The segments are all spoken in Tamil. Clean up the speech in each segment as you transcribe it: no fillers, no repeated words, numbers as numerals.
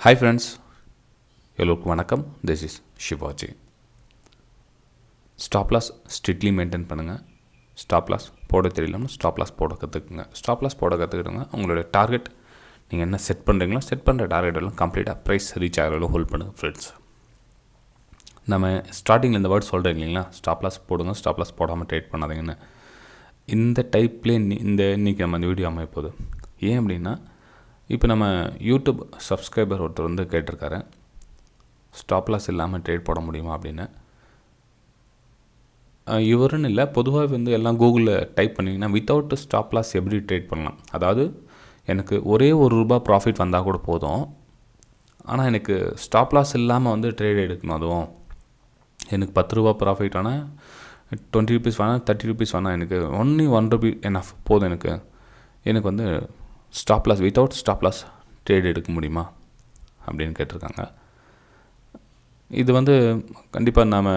Hi friends, எல்லோருக்கும் வணக்கம். This is Shivaji. Stop loss strictly maintain பண்ணுங்கள். ஸ்டாப் லாஸ் போட தெரியலன்னா ஸ்டாப் லாஸ் போட கற்றுக்குங்க. ஸ்டாப் லாஸ் போட கற்றுக்கிடுங்க. உங்களுடைய டார்கெட் நீங்கள் என்ன செட் பண்ணுறீங்களோ செட் பண்ணுற டார்கெட் எல்லாம் கம்ப்ளீட்டாக ப்ரைஸ் ரீச் ஆகிறவளோ ஹோல்ட் பண்ணுங்கள் ஃப்ரெண்ட்ஸ். நம்ம ஸ்டார்டிங்கில் இந்த வேர்ட் சொல்கிறேன் இல்லைங்களா, ஸ்டாப் லாஸ் போடுங்க, ஸ்டாப் லாஸ் போடாமல் ட்ரேட் பண்ணாதீங்கன்னு. இந்த டைப்லேயே இன்றைக்கி நம்ம இந்த வீடியோ அமைய போகுது. ஏன் அப்படின்னா, இப்போ நம்ம யூடியூப் சப்ஸ்கிரைபர் ஒருத்தர் வந்து கேட்டிருக்காரு, ஸ்டாப் லாஸ் இல்லாமல் ட்ரேட் போட முடியுமா அப்படின்னு. இவருன்னு இல்லை, பொதுவாக வந்து எல்லாம் கூகுளில் டைப் பண்ணிங்கன்னா வித்தவுட் ஸ்டாப் லாஸ் எப்படி ட்ரேட் பண்ணலாம், அதாவது எனக்கு ஒரே ₹1 ப்ராஃபிட் வந்தால் கூட போதும், ஆனால் எனக்கு ஸ்டாப் லாஸ் இல்லாமல் வந்து ட்ரேட் எடுக்கணும். அதுவும் எனக்கு ₹10 ப்ராஃபிட் ஆனால் ₹20 வேணால் ₹30 வேணால், எனக்கு ஒன்லி ₹1 எனஃப் போதும், எனக்கு வந்து stop loss without stop loss trade எடுக்க முடியுமா அப்படின்னு கேட்டிருக்காங்க. இது வந்து கண்டிப்பாக நாம்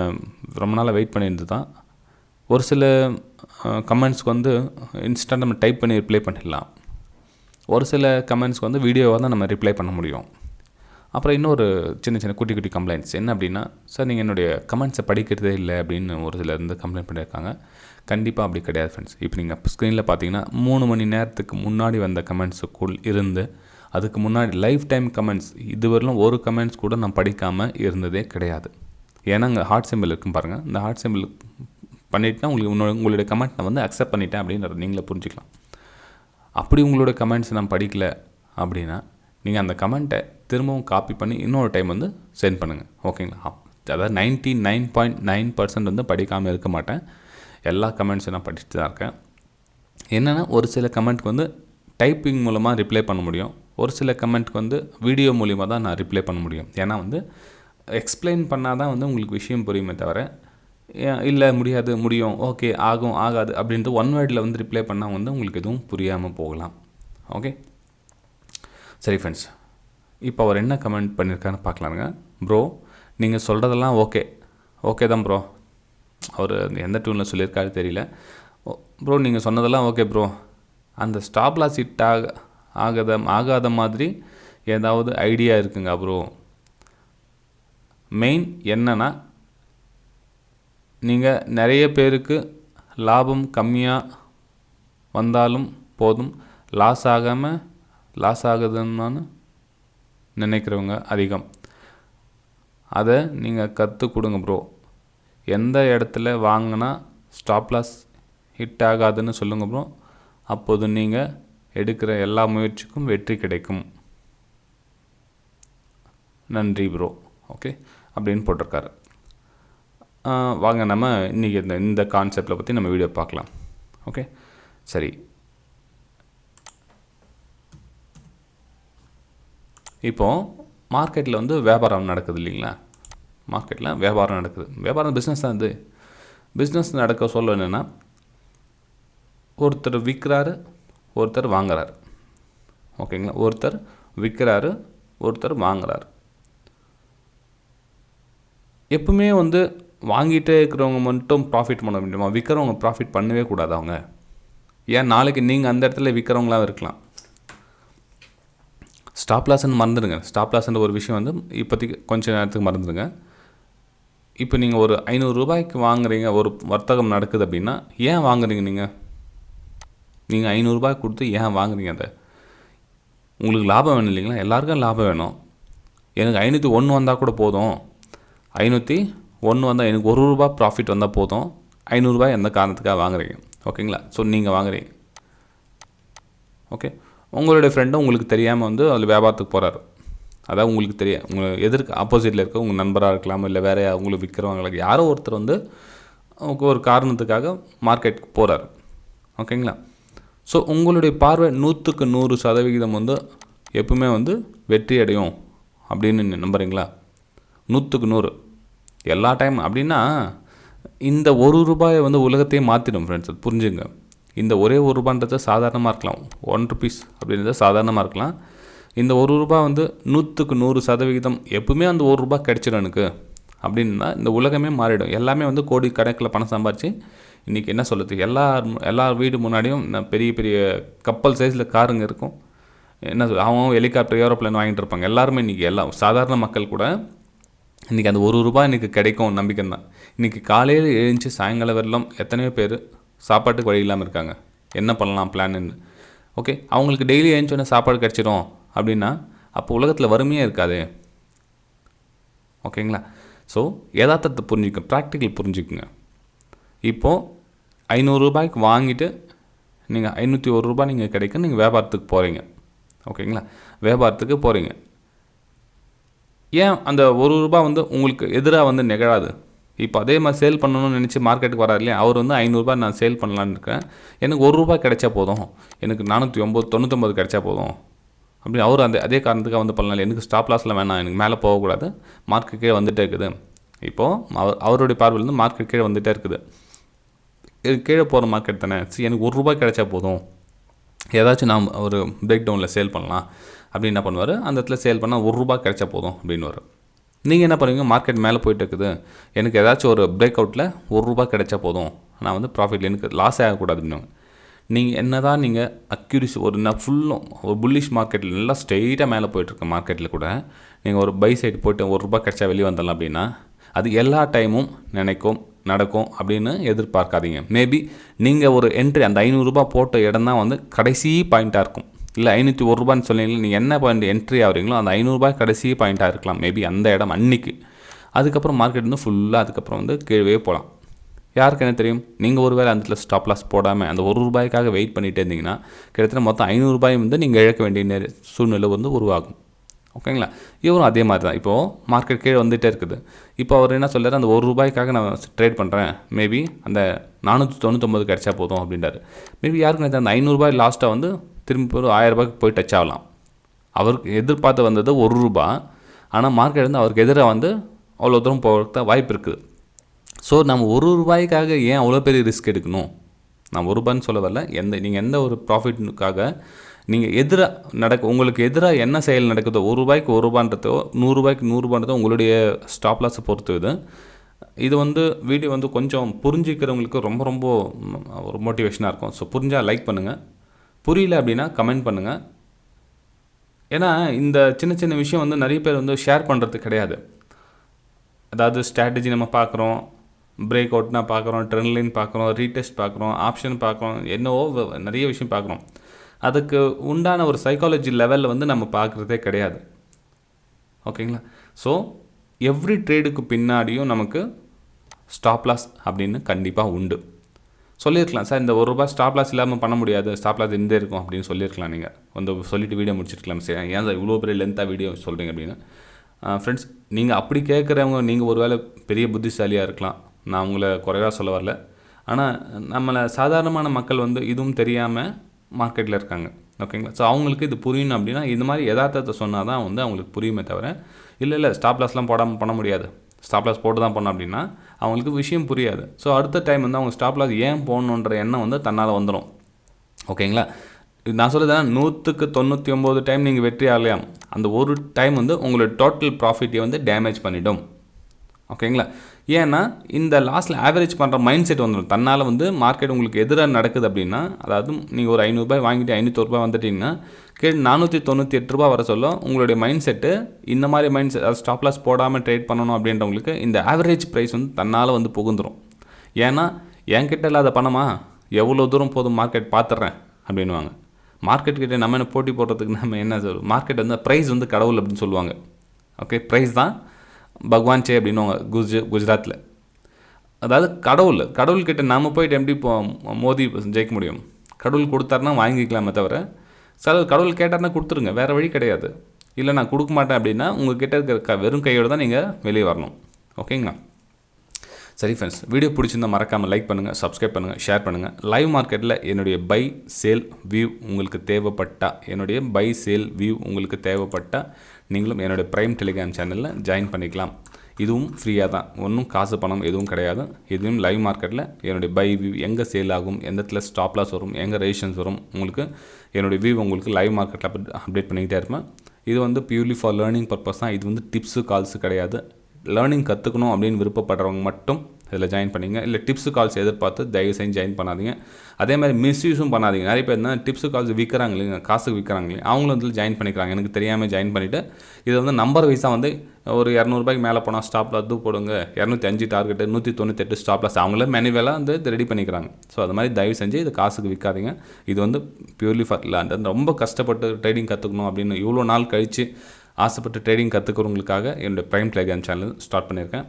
ரொம்ப நாளாக வெயிட் பண்ணியிருந்து தான். ஒரு சில கமெண்ட்ஸ்க்கு வந்து இன்ஸ்டன்ட் நம்ம டைப் பண்ணி ரிப்ளை பண்ணிடலாம். ஒரு சில கமெண்ட்ஸ்க்கு வந்து வீடியோவாக தான் நம்ம ரிப்ளை பண்ண முடியும். அப்புறம் இன்னொரு சின்ன குட்டி கம்ப்ளைண்ட்ஸ் என்ன அப்படின்னா, சார் நீங்கள் என்னுடைய கமெண்ட்ஸை படிக்கிறதே இல்லை அப்படின்னு ஒரு சிலர் வந்து கம்ப்ளைண்ட் பண்ணியிருக்காங்க. கண்டிப்பாக அப்படி கிடையாது ஃப்ரெண்ட்ஸ். இப்போ நீங்கள் ஸ்க்ரீனில் பார்த்தீங்கன்னா 3 மணி நேரத்துக்கு முன்னாடி வந்த கமெண்ட்ஸுக்குள் இருந்து அதுக்கு முன்னாடி லைஃப் டைம் கமெண்ட்ஸ் இதுவரையிலும் ஒரு கமெண்ட்ஸ் கூட நான் படிக்காமல் இருந்ததே கிடையாது. ஏன்னா அங்கே ஹார்ட் சிம்பிள் இருக்குன்னு பாருங்கள், இந்த ஹார்ட் சிம்பிள் பண்ணிவிட்டுனா உங்களுடைய கமெண்ட் நான் வந்து அக்செப்ட் பண்ணிட்டேன் அப்படின்றத நீங்களே புரிஞ்சுக்கலாம். அப்படி உங்களுடைய கமெண்ட்ஸ் நான் படிக்கலை அப்படின்னா நீங்கள் அந்த கமெண்ட்டை திரும்பவும் காப்பி பண்ணி இன்னொரு டைம் வந்து சென்ட் பண்ணுங்கள், ஓகேங்களா. அதாவது 99.9% வந்து படிக்காமல் இருக்க மாட்டேன். எல்லா கமெண்ட்ஸும் நான் படிச்சுட்டு தான் இருக்கேன். என்னென்னா, ஒரு சில கமெண்ட்க்கு வந்து டைப்பிங் மூலமாக ரிப்ளை பண்ண முடியும், ஒரு சில கமெண்ட்க்கு வந்து வீடியோ மூலிமா தான் நான் ரிப்ளை பண்ண முடியும். ஏன்னா வந்து எக்ஸ்பிளைன் பண்ணால் தான் வந்து உங்களுக்கு விஷயம் புரியுமே தவிர, இல்லை முடியாது, முடியும், ஓகே, ஆகும், ஆகாது அப்படின்ட்டு ஒன் வேர்டில் வந்து ரிப்ளை பண்ணால் வந்து உங்களுக்கு எதுவும் புரியாமல் போகலாம். ஓகே, சரி ஃப்ரெண்ட்ஸ், இப்போ அவர் என்ன கமெண்ட் பண்ணியிருக்காருன்னு பார்க்கலாங்க. ப்ரோ நீங்கள் சொல்கிறதெல்லாம் ஓகே தான் ப்ரோ. அவர் எந்த டியூனில் சொல்லியிருக்காரு தெரியல. ப்ரோ நீங்கள் சொன்னதெல்லாம் ஓகே ப்ரோ, அந்த ஸ்டாப் லாஸ் ஹிட் ஆகாத மாதிரி ஏதாவது ஐடியா இருக்குங்க ப்ரோ. மெயின் என்னன்னா, நீங்கள் நிறைய பேருக்கு லாபம் கம்மியாக வந்தாலும் போதும், லாஸ் ஆகுதுன்னு நினைக்கிறவங்க அதிகம். அதை நீங்கள் கற்றுக் கொடுங்க ப்ரோ. எந்த இடத்துல வாங்கினா ஸ்டாப் லாஸ் ஹிட் ஆகாதுன்னு சொல்லுங்கள் ப்ரோ. அப்போது நீங்கள் எடுக்கிற எல்லா முயற்சிக்கும் வெற்றி கிடைக்கும். நன்றி ப்ரோ. ஓகே அப்படின்னு போட்டிருக்காரு. வாங்க நம்ம இன்றைக்கி இந்த கான்செப்டில் பற்றி நம்ம வீடியோ பார்க்கலாம். ஓகே சரி, இப்போது மார்க்கெட்டில் வந்து வியாபாரம் நடக்குது இல்லைங்களா. மார்க்கெட்டில் வியாபாரம் நடக்குது, வியாபாரம் பிஸ்னஸ் தான். இது பிஸ்னஸ் நடக்க சொல்ல என்னென்னா, ஒருத்தர் விற்கிறாரு, ஒருத்தர் வாங்குறாரு, ஓகேங்களா. ஒருத்தர் விற்கிறாரு, ஒருத்தர் வாங்குறாரு. எப்பவுமே வந்து வாங்கிட்டே இருக்கிறவங்க மட்டும் ப்ராஃபிட் பண்ண முடியுமா? விற்கிறவங்க ப்ராஃபிட் பண்ணவே கூடாது. அவங்க ஏன் நாளைக்கு நீங்கள் அந்த இடத்துல விற்கிறவங்களாம் இருக்கலாம். ஸ்டாப் லாஸ்ன்னு மறந்துடுங்க. ஸ்டாப் லாஸ்ன்ற ஒரு விஷயம் வந்து இப்போதைக்கு கொஞ்சம் நேரத்துக்கு மறந்துடுங்க. இப்போ நீங்கள் ஒரு ₹500 வாங்குறீங்க, ஒரு வர்த்தகம் நடக்குது அப்படின்னா ஏன் வாங்குறீங்க? நீங்கள் ₹500 கொடுத்து ஏன் வாங்குறீங்க? அதை உங்களுக்கு லாபம் வேணும் இல்லைங்களா. எல்லாருக்கும் லாபம் வேணும். எனக்கு 501 வந்தால் கூட போதும், 501 வந்தால் எனக்கு ₹1 ப்ராஃபிட் வந்தால் போதும், ₹500 எந்த காரணத்துக்காக வாங்குறீங்க? ஓகேங்களா. ஸோ நீங்கள் வாங்குறீங்க, ஓகே. உங்களுடைய ஃப்ரெண்டும் உங்களுக்கு தெரியாமல் வந்து அதில் வியாபாரத்துக்கு போகிறாரு. அதாவது உங்களுக்கு தெரியும், உங்கள் எதிர்க்கு ஆப்போசிட்டில் இருக்க உங்கள் நண்பராக இருக்கலாம், இல்லை வேறு உங்களுக்கு விற்கிறவங்களுக்கு யாரோ ஒருத்தர் வந்து ஒரு காரணத்துக்காக மார்க்கெட்டுக்கு போகிறாரு, ஓகேங்களா. ஸோ உங்களுடைய பார்வை 100க்கு 100% வந்து எப்பவுமே வந்து வெற்றி அடையும் அப்படின்னு நம்புறீங்களா? 100க்கு 100 எல்லா டைம் அப்படின்னா, இந்த ₹1 வந்து உலகத்தையே மாற்றிடும் ஃப்ரெண்ட்ஸ், புரிஞ்சுங்க. இந்த ஒரே ₹1 சாதாரணமாக இருக்கலாம், ₹1 அப்படின்றது சாதாரணமாக இருக்கலாம். இந்த ₹1 வந்து 100க்கு 100% எப்பவுமே அந்த ₹1 கிடைச்சிடும் எனக்கு அப்படின்னா இந்த உலகமே மாறிடும். எல்லாமே வந்து கோடி கணக்கில் பணம் சம்பாரித்து இன்றைக்கி என்ன சொல்கிறது, எல்லா வீடு முன்னாடியும் பெரிய பெரிய கப்பல் சைஸில் காருங்க இருக்கும். என்ன அவன் ஹெலிகாப்டர் ஏரோப்ளேன் வாங்கிட்டு இருப்பாங்க. எல்லாருமே இன்றைக்கி சாதாரண மக்கள் கூட இன்றைக்கி அந்த ₹1 இன்றைக்கி கிடைக்கும் நம்பிக்கை தான். இன்றைக்கி காலையில் எழுந்துச்சி சாயங்காலம் வரலாம் எத்தனையோ பேர் சாப்பாட்டுக்கு வழி இல்லாமல் இருக்காங்க. என்ன பண்ணலாம் பிளான்னு. ஓகே, அவங்களுக்கு டெய்லி எழுந்தோடனே சாப்பாடு கிடச்சிரும் அப்படின்னா அப்போ உலகத்தில் வறுமையே இருக்காது. ஓகேங்களா? ஸோ யதார்த்தத்தை புரிஞ்சுக்கங்க, ப்ராக்டிக்கல் புரிஞ்சுக்குங்க. இப்போது ₹500 வாங்கிட்டு நீங்கள் ₹501 நீங்கள் கிடைக்கும், நீங்கள் வியாபாரத்துக்கு போகிறீங்க. ஓகேங்களா? வியாபாரத்துக்கு போகிறீங்க. ஏன் அந்த ₹1 வந்து உங்களுக்கு எதிராக வந்து நிகழாது? இப்போ அதே மாதிரி சேல் பண்ணணும்னு நினச்சி மார்க்கெட்டுக்கு வராரு இல்லையா, அவர் வந்து ₹500 நான் சேல் பண்ணலான்னு இருக்கேன், எனக்கு ₹1 கிடைச்சா போதும், எனக்கு 499 கிடைச்சா போதும் அப்படி அவர் அதே காரணத்துக்காக வந்து பண்ணலாம். எனக்கு ஸ்டாப் லாஸ்லாம் வேணாம், எனக்கு மேலே போகக்கூடாது, மார்க்கெட் கீழே வந்துகிட்டே இருக்குது. இப்போது அவருடைய பார்வையிலேருந்து மார்க்கெட் கீழே வந்துகிட்டே இருக்குது, கீழே போகிற மார்க்கெட் தானே, எனக்கு ₹1 கிடைச்சா போதும், ஏதாச்சும் நான் ஒரு பிரேக் டவுனில் சேல் பண்ணலாம் அப்படின்னு என்ன பண்ணுவார், அந்த இடத்துல சேல் பண்ணால் ₹1 கிடைச்சா போதும் அப்படின்னு வரும். நீங்கள் என்ன பண்ணுவீங்க, மார்க்கெட் மேலே போயிட்டு இருக்குது, எனக்கு ஏதாச்சும் ஒரு பிரேக் அவுட்டில் ₹1 கிடைச்சா போதும், நான் வந்து ப்ராஃபிட்டில் எனக்கு லாஸ் ஆகக்கூடாதுன்னு. நீங்கள் என்ன தான் நீங்கள் அக்யூரிசி ஒரு ஃபுல்லும் ஒரு புல்லிஷ் மார்க்கெட்டில் நல்லா ஸ்ட்ரெயிட்டாக மேலே போயிட்டுருக்க மார்க்கெட்டில் கூட நீங்கள் ஒரு பை சைடு போய்ட்டு ₹1 கிடைச்சா வெளியே வந்துடலாம் அப்படின்னா அது எல்லா டைமும் நடக்கும் அப்படின்னு எதிர்பார்க்காதீங்க. மேபி நீங்கள் ஒரு என்ட்ரி அந்த ₹500 போட்ட இடம் தான் வந்து கடைசி பாயிண்ட்டாக இருக்கும். இல்லை ₹501 சொன்னீங்கன்னா நீங்கள் என்ன பாயிண்ட் என்ட்ரி ஆகிறீங்களோ அந்த ₹500 கடைசி பாயிண்ட்டாக இருக்கலாம் மேபி அந்த இடம் அன்றைக்கி. அதுக்கப்புறம் மார்க்கெட் வந்து ஃபுல்லாக அதுக்கப்புறம் வந்து கீழே போகலாம். யாருக்கு என்ன தெரியும், நீங்கள் ஒரு வேளை அந்த இடத்துல ஸ்டாப் லாஸ் போடாமல் அந்த ₹1 வெயிட் பண்ணிகிட்டே இருந்தீங்கன்னா கிட்டத்தட்ட மொத்தம் ₹500 வந்து நீங்கள் இழக்க வேண்டிய சூழ்நிலை வந்து உருவாகும். ஓகேங்களா? இவரும் அதே மாதிரி தான். இப்போது மார்க்கெட் கீழே வந்துகிட்டே இருக்குது. இப்போ அவர் என்ன சொல்கிறார், அந்த ₹1 நான் ட்ரேட் பண்ணுறேன், மேபி அந்த 499 கிடைச்சா போதும் அப்படின்றாரு. மேபி யாருக்கு அந்த ₹500 லாஸ்ட்டாக வந்து திரும்பி ஒரு ₹1000 போய் டச் ஆகலாம். அவருக்கு எதிர்பார்த்து வந்தது ₹1, ஆனால் மார்க்கெட் வந்து அவருக்கு எதிராக வந்து அவ்வளோ தூரம் போகிறதுக்கு வாய்ப்பு இருக்குது. ஸோ நம்ம ₹1 ஏன் அவ்வளோ பெரிய ரிஸ்க் எடுக்கணும்? நான் ₹1 சொல்ல வரல, நீங்கள் எந்த ஒரு ப்ராஃபிட்டுக்காக நீங்கள் எதிராக உங்களுக்கு எதிராக என்ன செயல் நடக்குதோ, ₹1 ₹1 ₹100 ₹100 உங்களுடைய ஸ்டாப் லாஸை பொறுத்து இது வந்து வீடியோ வந்து கொஞ்சம் புரிஞ்சிக்கிறவங்களுக்கு ரொம்ப ரொம்ப ஒரு மோட்டிவேஷனாக இருக்கும். ஸோ புரிஞ்சால் லைக் பண்ணுங்கள், புரியல அப்படின்னா கமெண்ட் பண்ணுங்கள். ஏன்னா இந்த சின்ன சின்ன விஷயம் வந்து நிறைய பேர் வந்து ஷேர் பண்ணுறது கிடையாது. அதாவது ஸ்ட்ராட்டஜி நம்ம பார்க்குறோம், பிரேக் அவுட்னா பார்க்குறோம், ட்ரெண்ட் லைன் பார்க்குறோம், ரீடெஸ்ட் பார்க்குறோம், ஆப்ஷன் பார்க்குறோம், என்னவோ நிறைய விஷயம் பார்க்குறோம். அதுக்கு உண்டான ஒரு சைக்காலஜி லெவலில் வந்து நம்ம பார்க்குறதே கிடையாது. ஓகேங்களா? ஸோ எவ்ரி ட்ரேடுக்கு பின்னாடியும் நமக்கு ஸ்டாப் லாஸ் அப்படின்னு கண்டிப்பாக உண்டு. சொல்லியிருக்கலாம் சார், இந்த ₹1 ஸ்டாப் லாஸ் இல்லாமல் பண்ண முடியாது, ஸ்டாப் லாஸ் இருந்தே இருக்கும் அப்படின்னு சொல்லியிருக்கலாம். நீங்கள் வந்து சொல்லிவிட்டு வீடியோ முடிச்சிருக்கலாம். சரி, ஏன் சார் இவ்வளோ பெரிய லென்த்தாக வீடியோ சொல்கிறீங்க அப்படின்னு. ஃப்ரெண்ட்ஸ், நீங்கள் அப்படி கேட்குறவங்க நீங்கள் ஒரு வேளை பெரிய புத்திசாலியாக இருக்கலாம், நான் உங்களை குறைவாக சொல்ல வரல. ஆனால் நம்மளை சாதாரணமான மக்கள் வந்து இதுவும் தெரியாமல் மார்க்கெட்டில் இருக்காங்க. ஓகேங்களா? ஸோ அவங்களுக்கு இது புரியணும் அப்படின்னா இது மாதிரி யதார்த்தத்தை சொன்னால் தான் வந்து அவங்களுக்கு புரியுமே தவிர, இல்லை ஸ்டாப் லாஸ்லாம் போடாமல் பண்ண முடியாது, ஸ்டாப் லாஸ் போட்டு தான் பண்ணோம் அப்படின்னா அவங்களுக்கு விஷயம் புரியாது. ஸோ அடுத்த டைம் வந்து அவங்க ஸ்டாப் லாஸ் ஏன் போடணுன்ற எண்ணம் வந்து தன்னால் வந்துடும். ஓகேங்களா? நான் சொல்லுறதுனா 100க்கு 99 நீங்கள் வெற்றி ஆகலையாம், அந்த ஒரு டைம் வந்து உங்களோட டோட்டல் ப்ராஃபிட்டை வந்து டேமேஜ் பண்ணிடும். ஓகேங்களா? ஏன்னா இந்த லாஸ்ட்டில் ஆவரேஜ் பண்ணுற மைண்ட் செட் வந்துடும். தன்னால் வந்து மார்க்கெட் உங்களுக்கு எதிராக நடக்குது அப்படின்னா, அதாவது நீங்கள் ஒரு ₹500 வாங்கிட்டு ₹501 வந்துட்டிங்கன்னா கீழே ₹498 வர சொல்ல உங்களுடைய மைண்ட் செட்டு இந்த மாதிரி மைண்ட் செட், அது ஸ்டாப் லாஸ் போடாமல் ட்ரேட் பண்ணணும் அப்படின்றவங்களுக்கு இந்த ஆவரேஜ் ப்ரைஸ் வந்து தன்னால் வந்து புகுந்துடும். ஏன்னா என்கிட்ட இல்லாத பணமா, எவ்வளோ தூரம் போதும் மார்க்கெட் பார்த்துட்றேன் அப்படின்வாங்க. மார்க்கெட்டுக்கிட்ட நம்ம என்ன போட்டி போடுறதுக்கு நம்ம என்ன சொல்லுவோம், மார்க்கெட் வந்து ப்ரைஸ் வந்து கடவுள் அப்படின்னு சொல்லுவாங்க. ஓகே, ப்ரைஸ் தான் பகவான் சே அப்படின்வாங்க குஜராத்தில். அதாவது கடவுள்கிட்ட நம்ம போயிட்டு எப்படி மோதி ஜெயிக்க முடியும்? கடவுள் கொடுத்தாருன்னா வாங்கிக்கலாமே தவிர, கடவுள் கேட்டார்னா கொடுத்துருங்க, வேறு வழி கிடையாது. இல்லை நான் கொடுக்க மாட்டேன் அப்படின்னா உங்கள் கிட்டே இருக்கிற வெறும் கையோடு தான் நீங்கள் வெளியே வரணும். ஓகேங்களா? சரி ஃப்ரெண்ட்ஸ், வீடியோ பிடிச்சிருந்தால் மறக்காமல் லைக் பண்ணுங்கள், சப்ஸ்கிரைப் பண்ணுங்கள், ஷேர் பண்ணுங்கள். லைவ் மார்க்கெட்டில் என்னுடைய பை சேல் வியூ உங்களுக்கு தேவைப்பட்டால் நீங்களும் என்னுடைய ப்ரைம் டெலிகிராம் சேனலில் ஜாயின் பண்ணிக்கலாம். இதுவும் ஃப்ரீயாக தான், ஒன்றும் காசு பணம் எதுவும் கிடையாது. இதுவும் லைவ் மார்க்கெட்டில் என்னுடைய பை வியூ எங்கே சேல் ஆகும், எந்த இடத்துல ஸ்டாப் லாஸ் வரும், எங்கே ரெசிஸ்டன்ஸ் வரும், உங்களுக்கு என்னுடைய வியூ உங்களுக்கு லைவ் மார்க்கெட்டில் அப்டேட் பண்ணிக்கிட்டே இருப்பேன். இது வந்து பியூர்லி ஃபார் லேர்னிங் பர்பஸ் தான். இது வந்து டிப்ஸு கால்ஸு கிடையாது. லேர்னிங் கற்றுக்கணும் அப்படின்னு விருப்பப்படுறவங்க மட்டும் இதில் ஜாயின் பண்ணிங்க. இல்லை டிப்ஸு கால்ஸ் எதிர்பார்த்து தயவு செஞ்சு ஜாயின் பண்ணாதீங்க. அதே மாதிரி மிஸ்யூஸும் பண்ணாதீங்க. நிறைய பேர் என்ன டிப்ஸு கால்ஸ் விற்கிறாங்க இல்லைங்க, காசுக்கு விற்கிறாங்க இல்லைங்க, அவங்களும் வந்து ஜாயின் பண்ணிக்கிறாங்க. எனக்கு தெரியாமல் ஜாயின் பண்ணிவிட்டு இதை வந்து நம்பர் வைஸாக வந்து ஒரு ₹200 மேலே போனால் ஸ்டாப் லாஸ் போடுங்க, 205 டார்கெட்டு, 198 ஸ்டாப் லாஸ் அவங்களே மேனுவலாக வந்து ரெடி பண்ணிக்கிறாங்க. ஸோ அது மாதிரி தயவு செஞ்சு இது காசுக்கு விற்காதீங்க. இது வந்து பியூர்லி ஃபார் லேண்ட். ரொம்ப கஷ்டப்பட்டு ட்ரேடிங் கற்றுக்கணும் அப்படின்னு இவ்வளோ நாள் கழித்து ஆசைப்பட்டு ட்ரேடிங் கற்றுக்கிறவங்களுக்காக என்னுடைய ப்ரைம் டெலிகிராம் சேனல் ஸ்டார்ட் பண்ணியிருக்கேன்.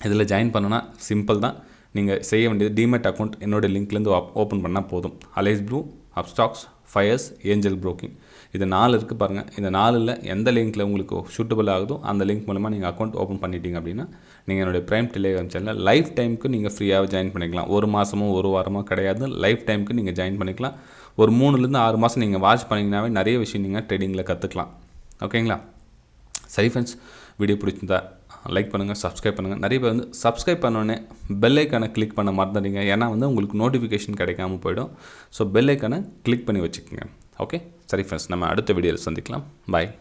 இதில் ஜாயின் பண்ணனா சிம்பிள் தான். நீங்கள் செய்ய வேண்டியது டிமெட் அக்கௌண்ட் என்னோடய லிங்க்லேருந்து ஓப்பன் பண்ணால் போதும். Alice Blue, Upstox, Fyers, Angel Broking, இது 4 இருக்குது பாருங்கள். இந்த 4ல் எந்த லிங்க்கில் உங்களுக்கு சூட்டபிள் ஆகுதோ அந்த லிங்க் மூலமாக நீங்கள் அக்கௌண்ட் ஓப்பன் பண்ணிட்டீங்க அப்படின்னா நீங்கள் என்னுடைய ப்ரைம் டெலிகிராம் சேனலில் லைஃப் டைமுக்கு நீங்கள் ஃப்ரீயாக ஜாயின் பண்ணிக்கலாம். 1 மாதமோ 1 வாரமோ கிடையாது, லைஃப் டைமுக்கு நீங்கள் ஜாயின் பண்ணிக்கலாம். ஒரு 3லேருந்து 6 மாதம் நீங்கள் வாட்ச் பண்ணிங்கனாவே நிறைய விஷயம் நீங்கள் ட்ரேடிங்கில் கற்றுக்கலாம். ஓகேங்களா? சரி ஃப்ரெண்ட்ஸ், வீடியோ பிடிச்சிருந்தா லைக் பண்ணுங்கள், சப்ஸ்கிரைப் பண்ணுங்கள். நிறைய பேர் வந்து சப்ஸ்கிரைப் பண்ணோன்னே பெல் ஐக்கானை கிளிக் பண்ண மறந்துடுங்க. ஏன்னா வந்து உங்களுக்கு நோட்டிஃபிகேஷன் கிடைக்காமல் போயிடும். ஸோ பெல் ஐக்கானை கிளிக் பண்ணி வச்சுக்கோங்க. ஓகே, சரி ஃப்ரெண்ட்ஸ், நம்ம அடுத்த வீடியோவில் சந்திக்கலாம். பாய்.